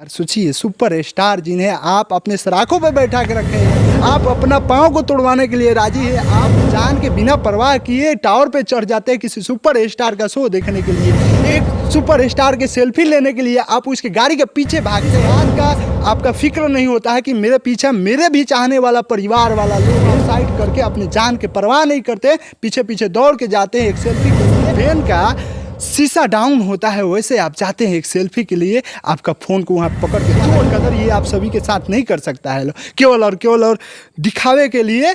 सोचिए, super star जिन्हें आप अपने सराखों पे बैठा के रखे हैं, आप अपना पाँव को तोड़वाने के लिए राजी है, आप जान के बिना परवाह किए टावर पे चढ़ जाते हैं किसी सुपर स्टार का शो देखने के लिए, एक सुपर स्टार के सेल्फी लेने के लिए आप उसकी गाड़ी के पीछे भागते हैं। आज का आपका फिक्र नहीं होता है कि मेरे पीछे मेरे भी चाहने वाला परिवार वाला लोग साइड करके अपने जान के परवाह नहीं करते, पीछे पीछे दौड़ के जाते हैं एक सेल्फी के लिए। ट्रेन का शीशा डाउन होता है वैसे आप जाते हैं एक सेल्फी के लिए, आपका फ़ोन को वहाँ पकड़ के चोर कदर ये आप सभी के साथ नहीं कर सकता है। केवल और दिखावे के लिए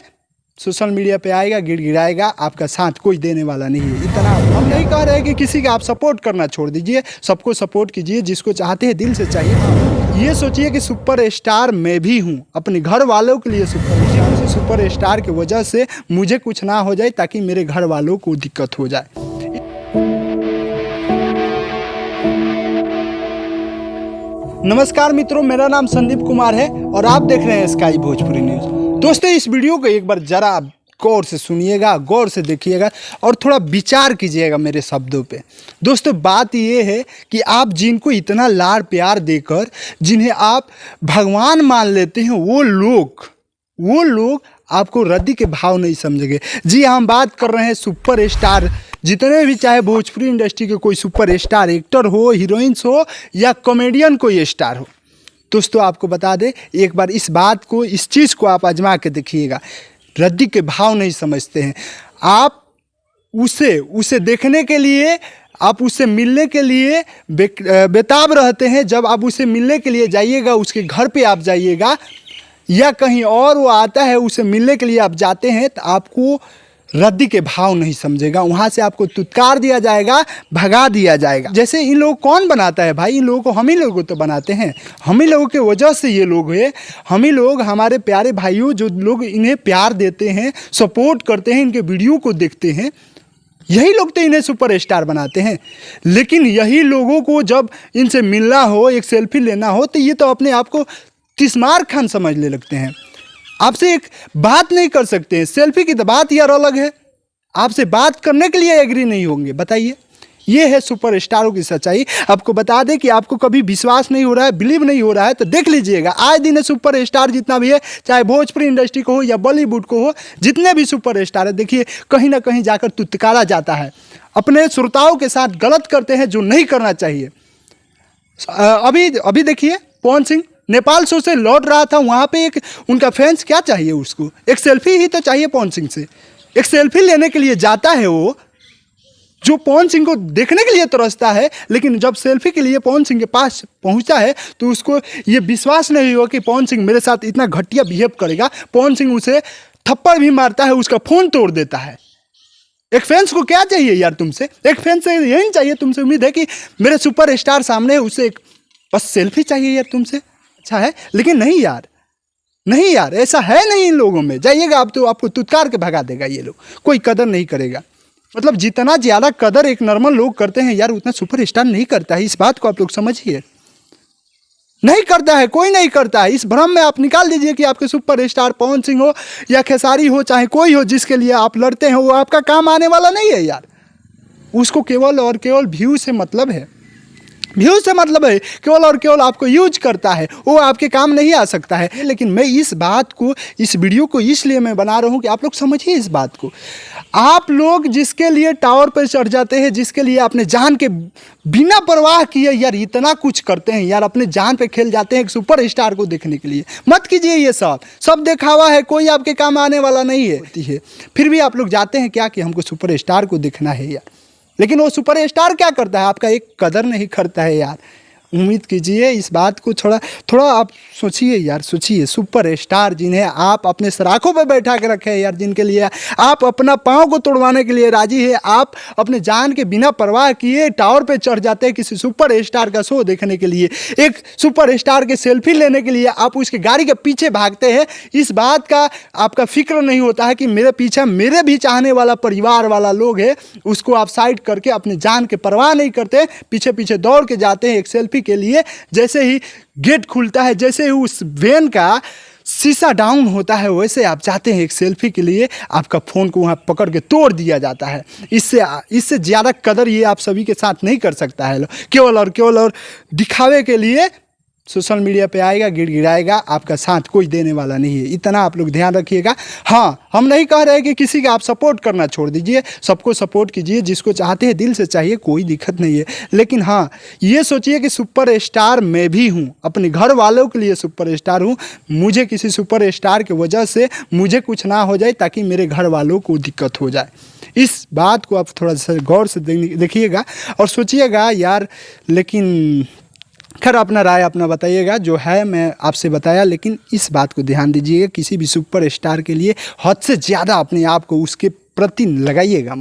सोशल मीडिया पे आएगा, गिड़गिड़ाएगा, आपका साथ कोई देने वाला नहीं है। इतना हम नहीं कह रहे कि किसी का आप सपोर्ट करना छोड़ दीजिए, सबको सपोर्ट कीजिए, जिसको चाहते हैं दिल से चाहिए। ये सोचिए कि सुपर स्टार मैं भी हूँ, अपने घर वालों के लिए सुपर स्टार की वजह से मुझे कुछ ना हो जाए, ताकि मेरे घर वालों को दिक्कत हो जाए। नमस्कार मित्रों, मेरा नाम संदीप कुमार है और आप देख रहे हैं स्काई भोजपुरी न्यूज़। दोस्तों, इस वीडियो को एक बार ज़रा गौर से सुनिएगा, गौर से देखिएगा और थोड़ा विचार कीजिएगा मेरे शब्दों पे। दोस्तों, बात ये है कि आप जिनको इतना लाड़ प्यार देकर जिन्हें आप भगवान मान लेते हैं, वो लोग आपको रद्दी के भाव नहीं समझेंगे। जी, हम बात कर रहे हैं सुपर स्टार, जितने भी चाहे भोजपुरी इंडस्ट्री के कोई सुपर स्टार एक्टर हो, हीरोइंस हो या कॉमेडियन कोई स्टार हो। दोस्तों, आपको बता दें एक बार इस बात को, इस चीज़ को आप आजमा के देखिएगा, रद्दी के भाव नहीं समझते हैं आप। उसे देखने के लिए, आप उससे मिलने के लिए बेताब रहते हैं। जब आप उसे मिलने के लिए जाइएगा, उसके घर पे आप जाइएगा या कहीं और वो आता है, उसे मिलने के लिए आप जाते हैं, तो आपको रद्दी के भाव नहीं समझेगा, वहाँ से आपको तुत्कार दिया जाएगा, भगा दिया जाएगा। जैसे इन लोग कौन बनाता है भाई? इन लोगों को हम ही लोग तो बनाते हैं, हम ही लोगों के वजह से ये लोग हैं। हम ही लोग, हमारे प्यारे भाइयों, जो लोग इन्हें प्यार देते हैं, सपोर्ट करते हैं, इनके वीडियो को देखते हैं, यही लोग तो इन्हें सुपर स्टार बनाते हैं। लेकिन यही लोगों को जब इनसे मिलना हो, एक सेल्फी लेना हो, तो ये तो अपने आप को तिस्मार खान समझने लगते हैं। आपसे एक बात नहीं कर सकते हैं, सेल्फी की तो बात यार अलग है, आपसे बात करने के लिए एग्री नहीं होंगे। बताइए, ये है सुपर स्टारों की सच्चाई। आपको बता दें कि आपको कभी विश्वास नहीं हो रहा है, बिलीव नहीं हो रहा है, तो देख लीजिएगा, आए दिन सुपर स्टार जितना भी है, चाहे भोजपुरी इंडस्ट्री को हो या बॉलीवुड को हो, जितने भी सुपर स्टार है, देखिए कहीं ना कहीं जाकर तुत्कारा जाता है, अपने श्रोताओं के साथ गलत करते हैं जो नहीं करना चाहिए। अभी देखिए, पवन सिंह नेपाल शो से लौट रहा था, वहाँ पे एक उनका फैंस क्या चाहिए, उसको एक सेल्फी ही तो चाहिए। पवन सिंह से एक सेल्फी लेने के लिए जाता है वो, जो पवन सिंह को देखने के लिए तरसता है, लेकिन जब सेल्फी के लिए पवन सिंह के पास पहुँचता है तो उसको ये विश्वास नहीं हुआ कि पवन सिंह मेरे साथ इतना घटिया बिहेव करेगा। पवन सिंह उसे थप्पड़ भी मारता है, उसका फ़ोन तोड़ देता है। एक फैंस को क्या चाहिए यार तुमसे? एक फैंस से यही चाहिए, तुमसे उम्मीद है कि मेरे सुपर स्टार सामने है, उसे एक बस सेल्फी चाहिए यार तुमसे। अच्छा है, लेकिन नहीं यार, ऐसा है नहीं। इन लोगों में जाइएगा आप तो आपको तुत्कार के भगा देगा ये लोग, कोई कदर नहीं करेगा। मतलब जितना ज़्यादा कदर एक नॉर्मल लोग करते हैं यार, उतना सुपर स्टार नहीं करता है। इस बात को आप लोग समझिए, नहीं करता है, कोई नहीं करता है। इस भ्रम में आप निकाल दीजिए कि आपके सुपर स्टार पवन सिंह हो या खेसारी हो, चाहे कोई हो, जिसके लिए आप लड़ते हैं, वो आपका काम आने वाला नहीं है यार। उसको केवल और केवल व्यू से मतलब है, व्यू से मतलब है, केवल और केवल आपको यूज करता है, वो आपके काम नहीं आ सकता है। लेकिन मैं इस बात को, इस वीडियो को इसलिए मैं बना रहा हूँ कि आप लोग समझिए इस बात को। आप लोग जिसके लिए टावर पर चढ़ जाते हैं, जिसके लिए अपने जान के बिना परवाह किए यार इतना कुछ करते हैं यार, अपने जान पे खेल जाते हैं एक सुपर स्टार को देखने के लिए। मत कीजिए ये सब दिखावा है, कोई आपके काम आने वाला नहीं है। फिर भी आप लोग जाते हैं क्या कि हमको सुपर स्टार को देखना है यार, लेकिन वो सुपर स्टार क्या करता है? आपका एक कदर नहीं करता है यार। उम्मीद कीजिए इस बात को, थोड़ा आप सोचिए यार, सोचिए, सुपर स्टार जिन्हें आप अपने सराखों पे बैठा के रखे हैं यार, जिनके लिए आप अपना पाँव को तोड़वाने के लिए राजी है, आप अपने जान के बिना परवाह किए टावर पे चढ़ जाते हैं किसी सुपर स्टार का शो देखने के लिए, एक सुपर स्टार के सेल्फी लेने के लिए आप उसके गाड़ी के पीछे भागते हैं। इस बात का आपका फिक्र नहीं होता है कि मेरे पीछे मेरे भी चाहने वाला परिवार वाला लोग है, उसको आप साइड करके अपने जान के परवाह नहीं करते, पीछे पीछे दौड़ के जाते हैं एक सेल्फी के लिए। जैसे ही गेट खुलता है, जैसे ही उस वैन का शीशा डाउन होता है, वैसे आप जाते हैं एक सेल्फी के लिए, आपका फ़ोन को वहाँ पकड़ के तोड़ दिया जाता है। इससे ज़्यादा कदर ये आप सभी के साथ नहीं कर सकता है। केवल और दिखावे के लिए सोशल मीडिया पे आएगा, गिड़गिड़ाएगा, आपका साथ कोई देने वाला नहीं है। इतना आप लोग ध्यान रखिएगा। हाँ, हम नहीं कह रहे कि किसी का आप सपोर्ट करना छोड़ दीजिए, सबको सपोर्ट कीजिए, जिसको चाहते हैं दिल से चाहिए, कोई दिक्कत नहीं है। लेकिन हाँ, ये सोचिए कि सुपर स्टार मैं भी हूँ, अपने घर वालों के लिए सुपर स्टार हूँ। मुझे किसी सुपर स्टार की वजह से मुझे कुछ ना हो जाए, ताकि मेरे घर वालों को दिक्कत हो जाए। इस बात को आप थोड़ा सा गौर से देखिएगा और सोचिएगा यार। लेकिन खैर, अपना राय अपना बताइएगा, जो है मैं आपसे बताया। लेकिन इस बात को ध्यान दीजिएगा, किसी भी सुपर स्टार के लिए हद से ज़्यादा अपने आप को उसके प्रति लगाइएगा।